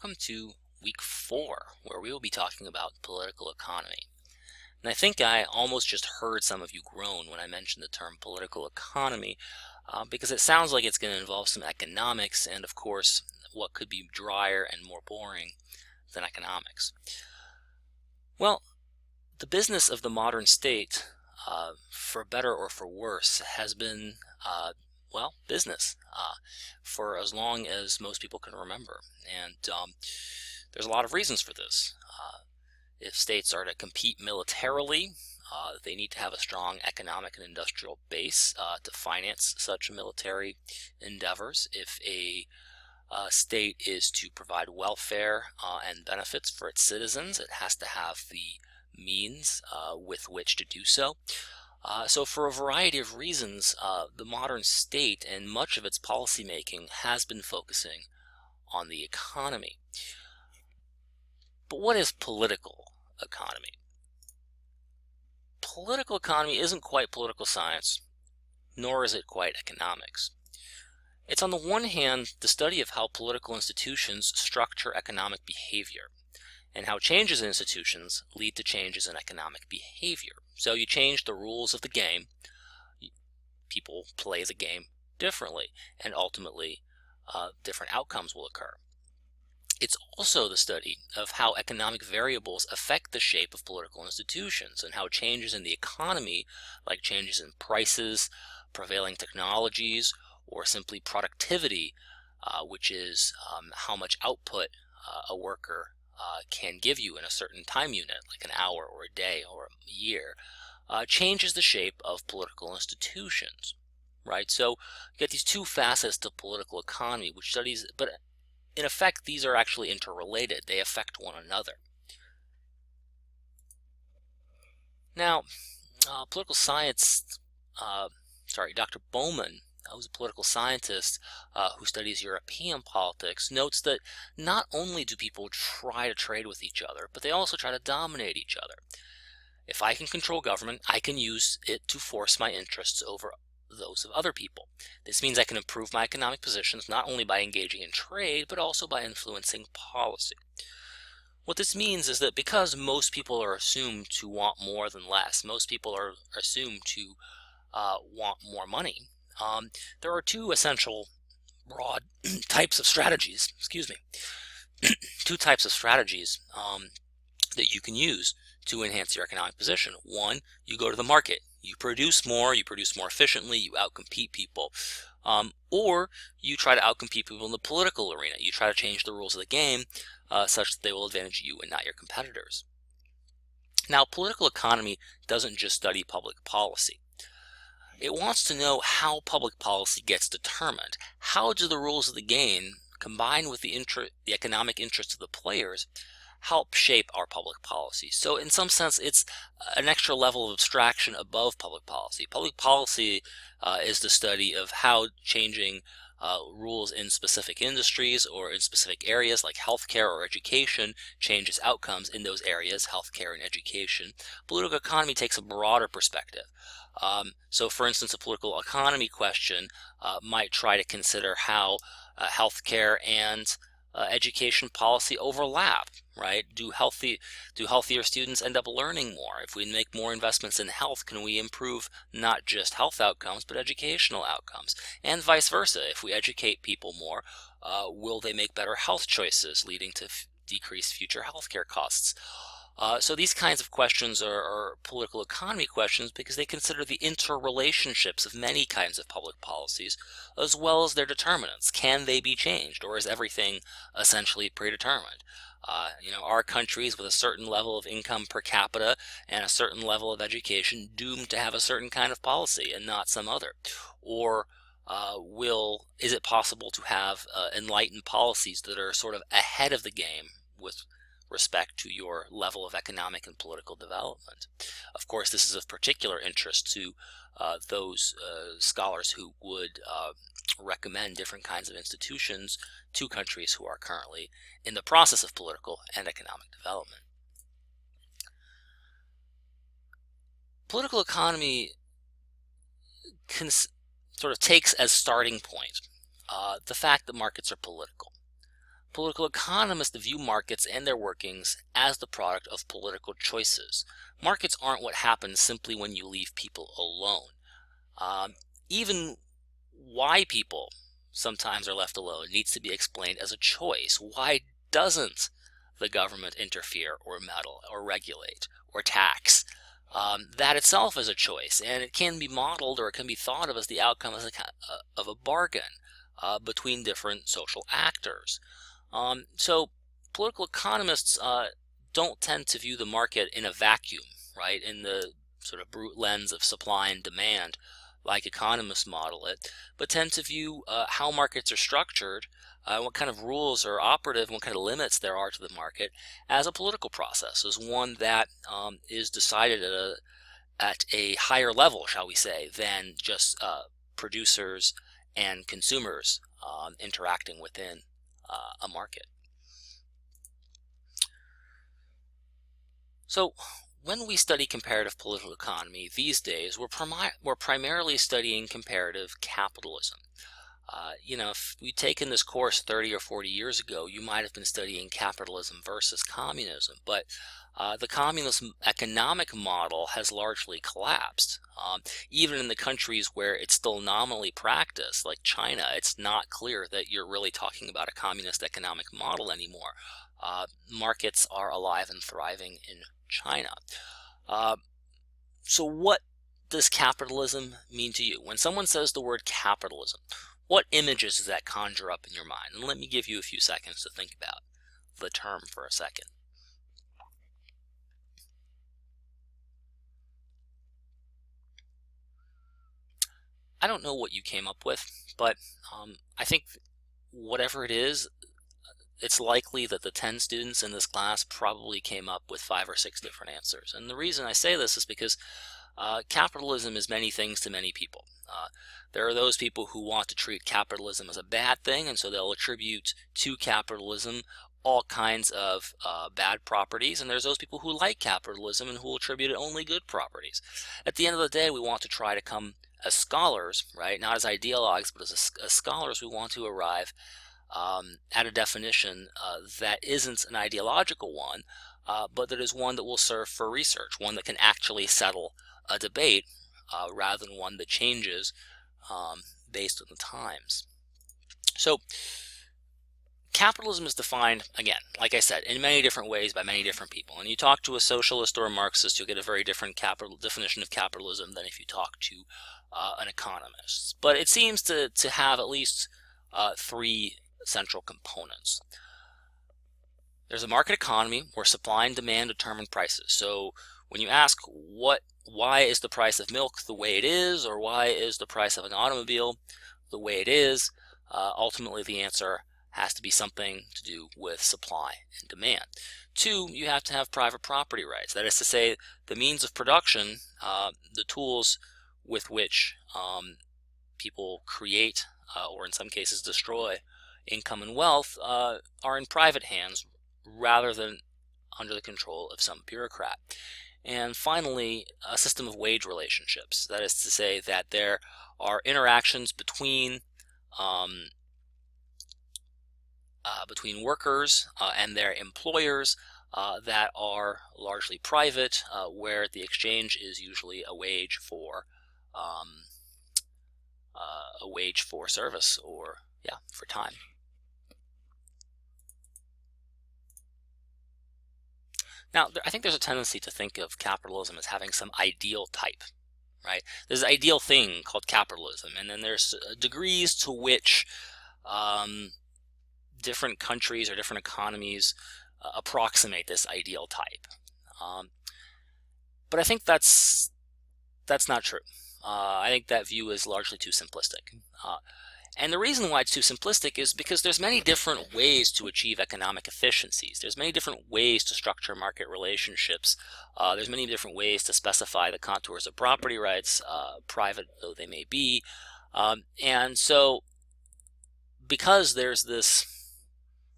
welcome to week 4, where we will be talking about political economy. And I think I almost just heard some of you groan when I mentioned the term political economy, because it sounds like it's going to involve some economics, and of course, what could be drier and more boring than economics? Well, the business of the modern state, for better or for worse, has been business for as long as most people can remember. And there's a lot of reasons for this. If states are to compete militarily, they need to have a strong economic and industrial base to finance such military endeavors. If a state is to provide welfare and benefits for its citizens, it has to have the means with which to do so. So for a variety of reasons, the modern state and much of its policymaking has been focusing on the economy. But what is political economy? Political economy isn't quite political science, nor is it quite economics. It's on the one hand the study of how political institutions structure economic behavior, and how changes in institutions lead to changes in economic behavior. So you change the rules of the game, people play the game differently, and ultimately different outcomes will occur. It's also the study of how economic variables affect the shape of political institutions, and how changes in the economy, like changes in prices, prevailing technologies, or simply productivity, which is how much output a worker can give you in a certain time unit, like an hour or a day or a year, changes the shape of political institutions, right? So you get these two facets to political economy, which studies, but in effect, these are actually interrelated. They affect one another. Now, political science, Dr. Bowman, who's a political scientist who studies European politics, notes that not only do people try to trade with each other, but they also try to dominate each other. If I can control government, I can use it to force my interests over those of other people. This means I can improve my economic positions not only by engaging in trade, but also by influencing policy. What this means is that because most people are assumed to want more than less, most people are assumed to want more money, there are two essential broad types of strategies, two types of strategies that you can use to enhance your economic position. One, you go to the market. You produce more efficiently, you outcompete people. Or you try to outcompete people in the political arena. You try to change the rules of the game such that they will advantage you and not your competitors. Now, political economy doesn't just study public policy. It wants to know how public policy gets determined. How do the rules of the game, combined with the economic interests of the players, help shape our public policy? So in some sense, it's an extra level of abstraction above public policy. Public policy is the study of how changing rules in specific industries or in specific areas like healthcare or education changes outcomes in those areas, healthcare and education. Political economy takes a broader perspective. So for instance, a political economy question might try to consider how healthcare and education policy overlap, right? Do healthier students end up learning more? If we make more investments in health, can we improve not just health outcomes, but educational outcomes? And vice versa, if we educate people more, will they make better health choices, leading to decreased future healthcare costs? So these kinds of questions are political economy questions because they consider the interrelationships of many kinds of public policies, as well as their determinants. Can they be changed, or is everything essentially predetermined? Are countries with a certain level of income per capita and a certain level of education doomed to have a certain kind of policy and not some other? Or is it possible to have enlightened policies that are sort of ahead of the game with respect to your level of economic and political development? Of course, this is of particular interest to those scholars who would recommend different kinds of institutions to countries who are currently in the process of political and economic development. Political economy sort of takes as starting point the fact that markets are political. Political economists view markets and their workings as the product of political choices. Markets aren't what happens simply when you leave people alone. Even why people sometimes are left alone needs to be explained as a choice. Why doesn't the government interfere or meddle or regulate or tax? That itself is a choice, and it can be modeled or it can be thought of as the outcome of a bargain between different social actors. So political economists don't tend to view the market in a vacuum, right, in the sort of brute lens of supply and demand, like economists model it, but tend to view how markets are structured, what kind of rules are operative, and what kind of limits there are to the market as a political process, as one that is decided at a higher level, shall we say, than just producers and consumers interacting within a market. So when we study comparative political economy these days, we're primarily studying comparative capitalism. If we'd taken this course 30 or 40 years ago, you might have been studying capitalism versus communism, but the communist economic model has largely collapsed. Even in the countries where it's still nominally practiced, like China, it's not clear that you're really talking about a communist economic model anymore. Markets are alive and thriving in China. So what does capitalism mean to you? When someone says the word capitalism, what images does that conjure up in your mind? And let me give you a few seconds to think about the term for a second. I don't know what you came up with, but I think whatever it is, it's likely that the 10 students in this class probably came up with 5 or 6 different answers. And the reason I say this is because capitalism is many things to many people. There are those people who want to treat capitalism as a bad thing, and so they'll attribute to capitalism all kinds of bad properties, and there's those people who like capitalism and who will attribute it only good properties. At the end of the day, we want to try to come as scholars, right? Not as ideologues, but as scholars, we want to arrive at a definition that isn't an ideological one, but that is one that will serve for research, one that can actually settle a debate rather than one that changes based on the times. So capitalism is defined, again, like I said, in many different ways by many different people. And you talk to a socialist or a Marxist, you'll get a very different definition of capitalism than if you talk to an economist. But it seems to have at least 3 central components. There's a market economy where supply and demand determine prices. So when you ask why is the price of milk the way it is, or why is the price of an automobile the way it is, ultimately the answer has to be something to do with supply and demand. 2, you have to have private property rights. That is to say, the means of production, the tools with which people create or in some cases destroy income and wealth are in private hands rather than under the control of some bureaucrat. And finally, a system of wage relationships. That is to say that there are interactions between workers and their employers that are largely private, where the exchange is usually a wage for service or for time. Now, I think there's a tendency to think of capitalism as having some ideal type, right? There's an ideal thing called capitalism, and then there's degrees to which different countries or different economies approximate this ideal type. But I think that's not true. I think that view is largely too simplistic. And the reason why it's too simplistic is because there's many different ways to achieve economic efficiencies. There's many different ways to structure market relationships. There's many different ways to specify the contours of property rights, private though they may be. And so because there's this,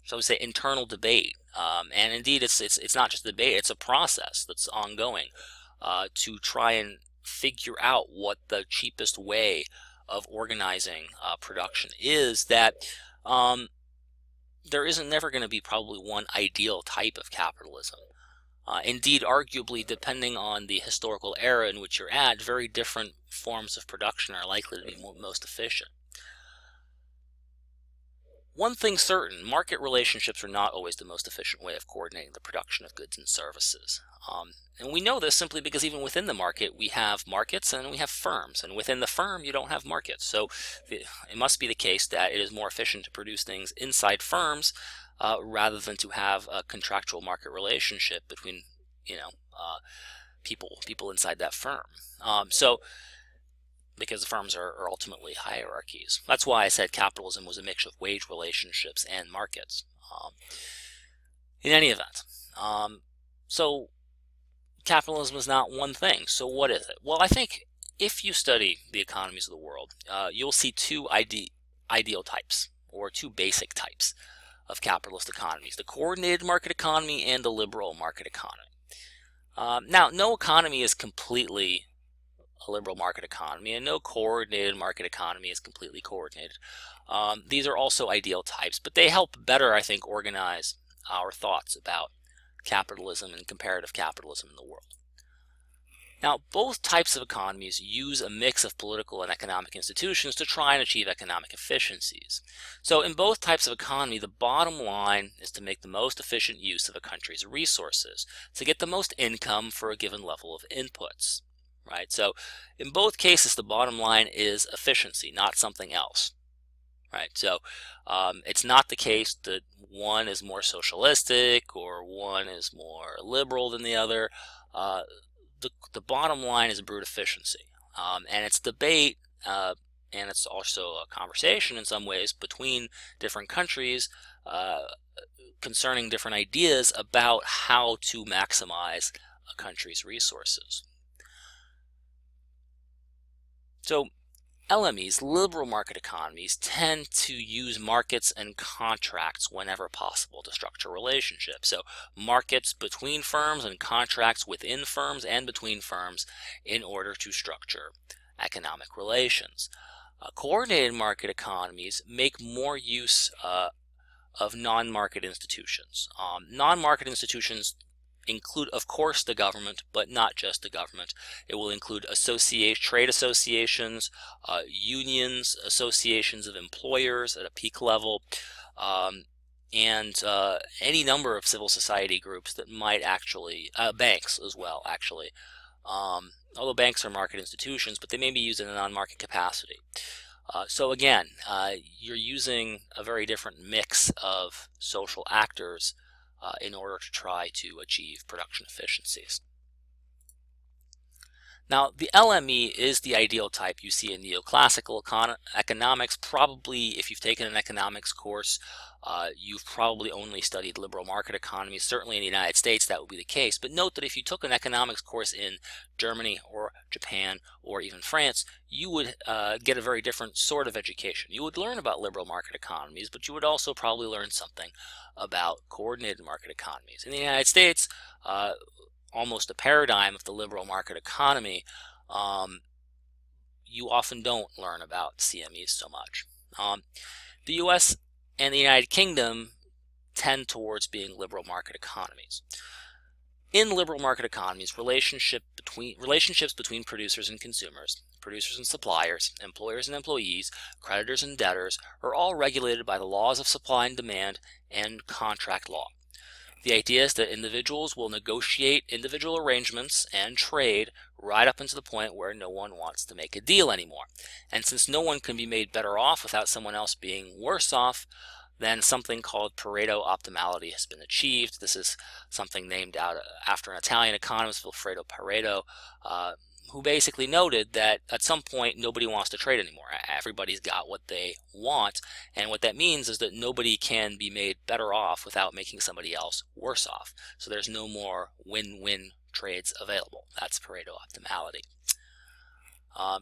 shall we say, internal debate, and indeed it's not just a debate, it's a process that's ongoing to try and figure out what the cheapest way of organizing production is, that there isn't never going to be probably one ideal type of capitalism. Indeed, arguably, depending on the historical era in which you're at, very different forms of production are likely to be most efficient. One thing certain, market relationships are not always the most efficient way of coordinating the production of goods and services. And we know this simply because even within the market, we have markets and we have firms. And within the firm, you don't have markets. So it must be the case that it is more efficient to produce things inside firms rather than to have a contractual market relationship between, people inside that firm. Because the firms are ultimately hierarchies. That's why I said capitalism was a mix of wage relationships and markets. In any event, so capitalism is not one thing. So what is it? Well, I think if you study the economies of the world, you'll see two ideal types, or two basic types of capitalist economies: the coordinated market economy and the liberal market economy. Now, no economy is completely a liberal market economy, and no coordinated market economy is completely coordinated. These are also ideal types, but they help better, I think, organize our thoughts about capitalism and comparative capitalism in the world. Now, both types of economies use a mix of political and economic institutions to try and achieve economic efficiencies. So in both types of economy, the bottom line is to make the most efficient use of a country's resources, to get the most income for a given level of inputs. Right? So in both cases, the bottom line is efficiency, not something else. Right? So it's not the case that one is more socialistic or one is more liberal than the other. The bottom line is brute efficiency. And it's debate, and it's also a conversation in some ways between different countries concerning different ideas about how to maximize a country's resources. So LMEs, liberal market economies, tend to use markets and contracts whenever possible to structure relationships. So markets between firms and contracts within firms and between firms in order to structure economic relations. Coordinated market economies make more use of non-market institutions. Non-market institutions include, of course, the government, but not just the government. It will include trade associations, unions, associations of employers at a peak level, and any number of civil society groups that might actually, banks as well, actually. Although banks are market institutions, but they may be used in a non-market capacity. So again, you're using a very different mix of social actors in order to try to achieve production efficiencies. Now, the LME is the ideal type you see in neoclassical economics. Probably, if you've taken an economics course, you've probably only studied liberal market economies. Certainly in the United States, that would be the case. But note that if you took an economics course in Germany or Japan or even France, you would get a very different sort of education. You would learn about liberal market economies, but you would also probably learn something about coordinated market economies. In the United States, almost a paradigm of the liberal market economy, you often don't learn about CMEs so much. The US and the United Kingdom tend towards being liberal market economies. In liberal market economies, relationships between producers and consumers, producers and suppliers, employers and employees, creditors and debtors are all regulated by the laws of supply and demand and contract law. The idea is that individuals will negotiate individual arrangements and trade right up until the point where no one wants to make a deal anymore. And since no one can be made better off without someone else being worse off, then something called Pareto optimality has been achieved. This is something named after an Italian economist, Vilfredo Pareto, who basically noted that at some point nobody wants to trade anymore. Everybody's got what they want, and what that means is that nobody can be made better off without making somebody else worse off. So there's no more win-win trades available. That's Pareto optimality.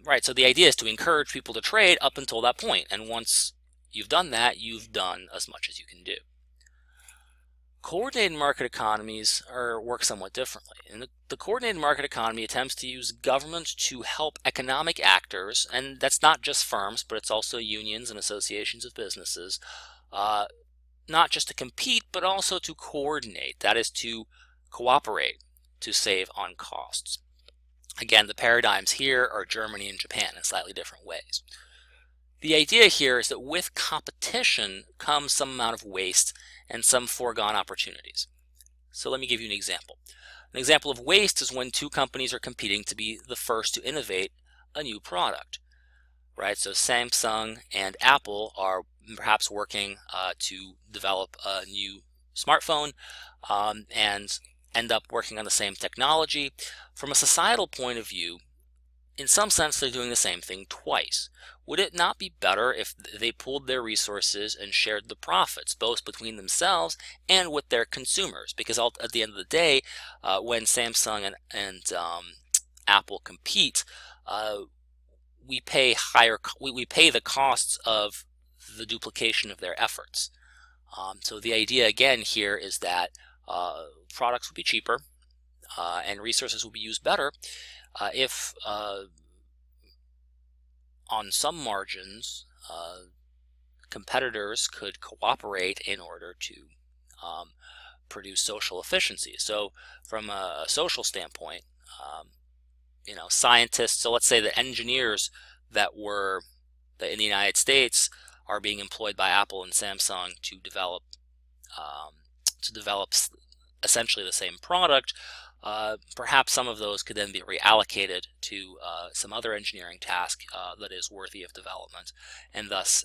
Right, so the idea is to encourage people to trade up until that point, and once you've done that, you've done as much as you can do. Coordinated market economies work somewhat differently. And the coordinated market economy attempts to use government to help economic actors, and that's not just firms, but it's also unions and associations of businesses, not just to compete, but also to coordinate, that is to cooperate, to save on costs. Again, the paradigms here are Germany and Japan in slightly different ways. The idea here is that with competition comes some amount of waste and some foregone opportunities. So let me give you an example. An example of waste is when two companies are competing to be the first to innovate a new product, right? So Samsung and Apple are perhaps working to develop a new smartphone and end up working on the same technology. From a societal point of view, in some sense, they're doing the same thing twice. Would it not be better if they pooled their resources and shared the profits, both between themselves and with their consumers? Because at the end of the day, when Samsung and Apple compete, we pay we pay the costs of the duplication of their efforts. So the idea again here is that products will be cheaper and resources will be used better if on some margins competitors could cooperate in order to produce social efficiency. So from a social standpoint, scientists, so let's say the engineers that in the United States are being employed by Apple and Samsung to develop essentially the same product. Perhaps some of those could then be reallocated to some other engineering task that is worthy of development, and thus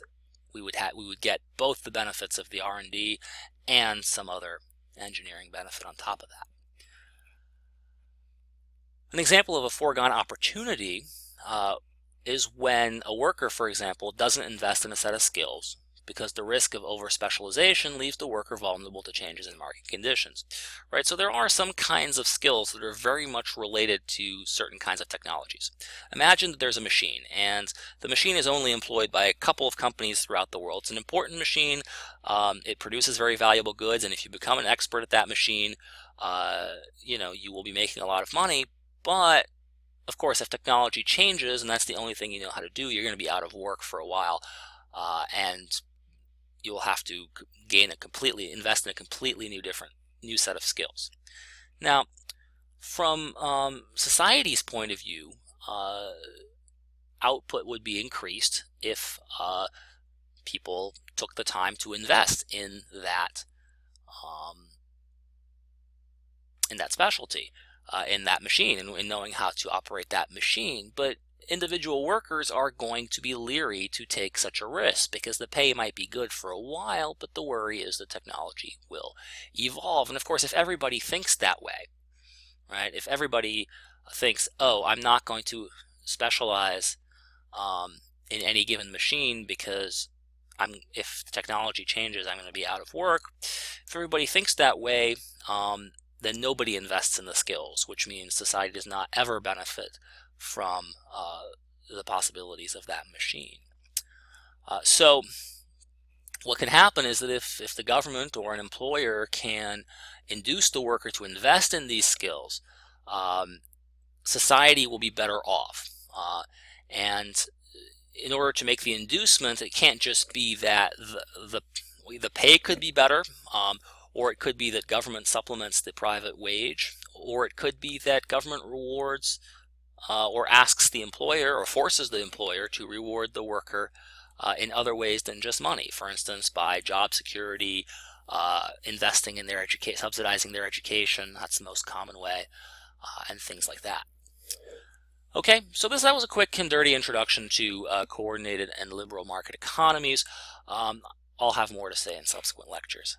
we would get both the benefits of the R&D and some other engineering benefit on top of that. An example of a foregone opportunity is when a worker, for example, doesn't invest in a set of skills because the risk of over-specialization leaves the worker vulnerable to changes in market conditions, right? So there are some kinds of skills that are very much related to certain kinds of technologies. Imagine that there's a machine, and the machine is only employed by a couple of companies throughout the world. It's an important machine. It produces very valuable goods, and if you become an expert at that machine, you will be making a lot of money. But of course, if technology changes and that's the only thing you know how to do, you're going to be out of work for a while, and you will have to invest in a completely new set of skills. Now, from society's point of view, output would be increased if people took the time to invest in that specialty, in that machine, and in knowing how to operate that machine. But individual workers are going to be leery to take such a risk because the pay might be good for a while, but the worry is the technology will evolve. And of course, if everybody thinks that way, right? If everybody thinks, oh, I'm not going to specialize in any given machine because if technology changes, I'm going to be out of work. If everybody thinks that way, then nobody invests in the skills, which means society does not ever benefit from the possibilities of that machine. So what can happen is that if the government or an employer can induce the worker to invest in these skills, society will be better off. And in order to make the inducement, it can't just be that the pay could be better, or it could be that government supplements the private wage, or it could be that government rewards or asks the employer or forces the employer to reward the worker in other ways than just money. For instance, by job security, investing in their education, subsidizing their education, that's the most common way, and things like that. Okay, so that was a quick and dirty introduction to coordinated and liberal market economies. I'll have more to say in subsequent lectures.